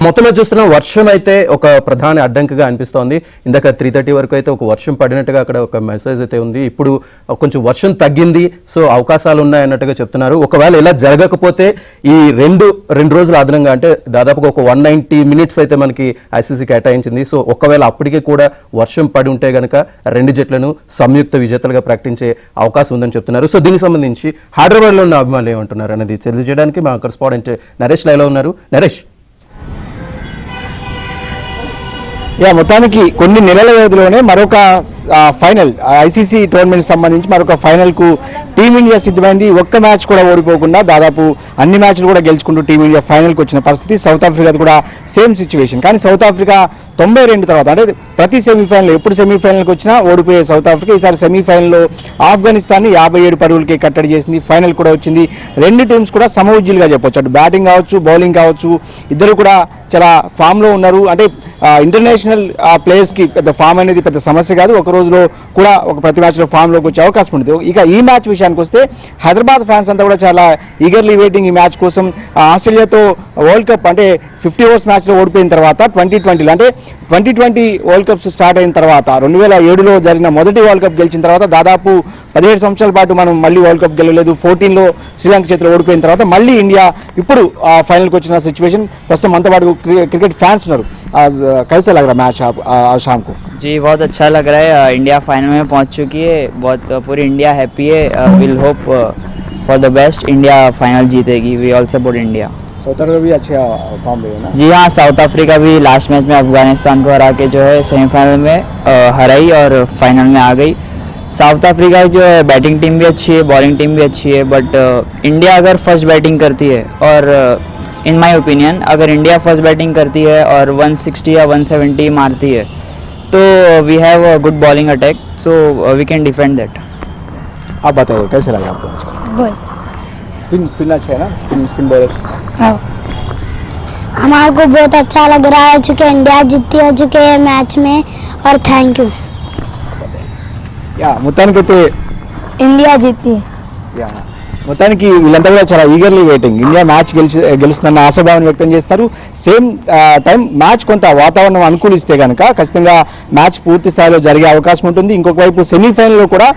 మొత్తంలో చూస్తున్న వర్షం అయితే ఒక ప్రధాన అడ్డంకిగా అనిపిస్తోంది. ఇందాక 3:30 వరకు అయితే ఒక వర్షం పడినట్టుగా అక్కడ ఒక మెసేజ్ అయితే ఉంది. ఇప్పుడు కొంచెం వర్షం తగ్గింది, సో అవకాశాలు ఉన్నాయన్నట్టుగా చెప్తున్నారు. ఒకవేళ ఇలా జరగకపోతే ఈ రెండు రోజులు అదనంగా అంటే దాదాపుగా ఒక 190 మినిట్స్ అయితే మనకి ఐసీసీ కేటాయించింది. సో ఒకవేళ అప్పటికే కూడా వర్షం పడి ఉంటే గనక రెండు జట్లను సంయుక్త విజేతలుగా ప్రకటించే అవకాశం ఉందని చెప్తున్నారు. సో దీనికి సంబంధించి హైదరాబాద్లో ఉన్న అభిమానులు ఏమంటున్నారు అనేది తెలియజేయడానికి మా కరెస్పాండెంట్ నరేష్ లైవ్లో ఉన్నారు. నరేష్, మొత్తానికి కొన్ని నెలల వ్యవధిలోనే మరొక ఫైనల్ ఐసీసీ టోర్నమెంట్ సంబంధించి మరొక ఫైనల్కు టీమిండియా సిద్ధమైంది. ఒక్క మ్యాచ్ కూడా ఓడిపోకుండా దాదాపు అన్ని మ్యాచ్లు కూడా గెలుచుకుంటూ టీమిండియా ఫైనల్కి వచ్చిన పరిస్థితి. సౌత్ ఆఫ్రికా కూడా సేమ్ సిచ్యువేషన్. కానీ సౌత్ ఆఫ్రికా 92 తర్వాత అంటే ప్రతి సెమీఫైనల్ ఎప్పుడు సెమీఫైనల్కి వచ్చినా ఓడిపోయే సౌత్ ఆఫ్రికా ఈసారి సెమీఫైనల్లో ఆఫ్ఘనిస్తాన్ని 57 పరుగులకి కట్టడి చేసింది. ఫైనల్ కూడా వచ్చింది. రెండు టీమ్స్ కూడా సమఉజ్జీలుగా చెప్పొచ్చు. అటు బ్యాటింగ్ కావచ్చు, బౌలింగ్ కావచ్చు, ఇద్దరు కూడా చాలా ఫామ్లో ఉన్నారు. అంటే ఇంటర్నేషనల్ ప్లేయర్స్కి పెద్ద ఫామ్ అనేది పెద్ద సమస్య కాదు. ఒక రోజులో కూడా ఒక ప్రతి మ్యాచ్లో ఫామ్లోకి వచ్చే అవకాశం ఉంటుంది. ఇక ఈ మ్యాచ్ విషయానికి వస్తే హైదరాబాద్ ఫ్యాన్స్ అంతా కూడా చాలా ఈగర్లీ వెయిటింగ్ ఈ మ్యాచ్ కోసం. ఆస్ట్రేలియాతో వరల్డ్ కప్ అంటే 50 ఓవర్స్ మ్యాచ్లో ఓడిపోయిన తర్వాత 2020 అంటే 2020 వరల్డ్ కప్స్ స్టార్ట్ అయిన తర్వాత 2007లో జరిగిన మొదటి వరల్డ్ కప్ గెలిచిన తర్వాత దాదాపు 17 సంవత్సరాల పాటు మనం మళ్ళీ వరల్డ్ కప్ గెలవలేదు. 14లో శ్రీలంక చేతిలో ఓడిపోయిన తర్వాత మళ్ళీ ఇండియా ఇప్పుడు ఫైనల్కి వచ్చిన సిచ్యువేషన్. ప్రస్తుతం మనతో పాటు క్రికెట్ ఫ్యాన్స్ ఉన్నారు. कैसा लग रहा मैच आज शाम को? जी बहुत अच्छा लग रहा है. इंडिया फाइनल में पहुंच चुकी है. बहुत पूरी इंडिया हैप्पी है. Will hope for the best. India final जीतेगी. We all support India. South Africa भी अच्छा फॉर्म में है ना? जी हाँ, साउथ अफ्रीका भी लास्ट मैच में अफगानिस्तान को हरा के जो है सेमीफाइनल में हराई और फाइनल में आ गई. साउथ अफ्रीका जो है बैटिंग टीम भी अच्छी है, बॉलिंग टीम भी अच्छी है. बट इंडिया अगर फर्स्ट बैटिंग करती है और इन माई ओपिनियन अगर इंडिया फर्स्ट बैटिंग करती है और 160 या 170 मारती है तो we have a good bowling attack, so we can defend that. आप बताइए कैसे लगा आपको? बस स्पिन अच्छा है ना? स्पिन बॉलर हमारे को बहुत अच्छा लग रहा है चूँकि इंडिया जीती हो चुके हैं मैच में और थैंक यू. మొత్తానికైతే इंडिया जीती మొత్తానికి వీళ్ళంతా కూడా చాలా ఈగర్లీ వెయిటింగ్. ఇండియా మ్యాచ్ గెలుస్తుందన్న ఆశాభావాన్ని వ్యక్తం చేస్తారు. సేమ్ టైం మ్యాచ్ కొంత వాతావరణం అనుకూలిస్తే కనుక ఖచ్చితంగా మ్యాచ్ పూర్తి స్థాయిలో జరిగే అవకాశం ఉంటుంది. ఇంకొక వైపు సెమీఫైనల్లో కూడా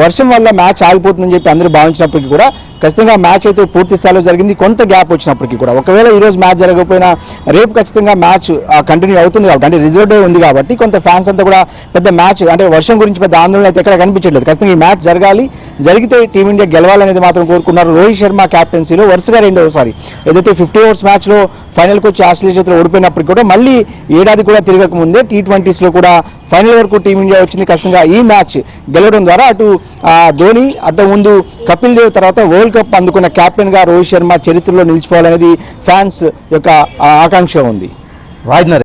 వర్షం వల్ల మ్యాచ్ ఆగిపోతుందని చెప్పి అందరూ భావించినప్పటికీ కూడా ఖచ్చితంగా మ్యాచ్ అయితే పూర్తి స్థాయిలో జరిగింది. కొంత గ్యాప్ వచ్చినప్పటికీ కూడా ఒకవేళ ఈరోజు మ్యాచ్ జరగకపోయినా రేపు ఖచ్చితంగా మ్యాచ్ కంటిన్యూ అవుతుంది కాబట్టి అంటే రిజర్వ్ డే ఉంది కాబట్టి కొంత ఫ్యాన్స్ అంతా కూడా పెద్ద మ్యాచ్ అంటే వర్షం గురించి పెద్ద ఆందోళన అయితే ఎక్కడ కనిపించట్లేదు. ఖచ్చితంగా ఈ మ్యాచ్ జరగాలి, జరిగితే టీమిండియా గెలవాలనేది మాత్రం కోరుకున్నారు. రోహిత్ శర్మ క్యాప్టెన్సీలో వరుసగా రెండోసారి ఏదైతే 50 ఓవర్స్ మ్యాచ్లో ఫైనల్కి వచ్చి ఆస్ట్రేలియా చేతిలో ఓడిపోయినప్పటికీ కూడా మళ్ళీ ఏడాది కూడా తిరగక ముందే T20స్లో కూడా ఫైనల్ వరకు టీమిండియా వచ్చింది. ఖచ్చితంగా ఈ మ్యాచ్ గెలవడం ద్వారా అటు ధోని అంతకుముందు కపిల్ దేవ్ తర్వాత వరల్డ్ కప్ అందుకున్న కెప్టెన్గా రోహిత్ శర్మ చరిత్రలో నిలిచిపోవాలనేది ఫ్యాన్స్ యొక్క ఆకాంక్ష ఉంది.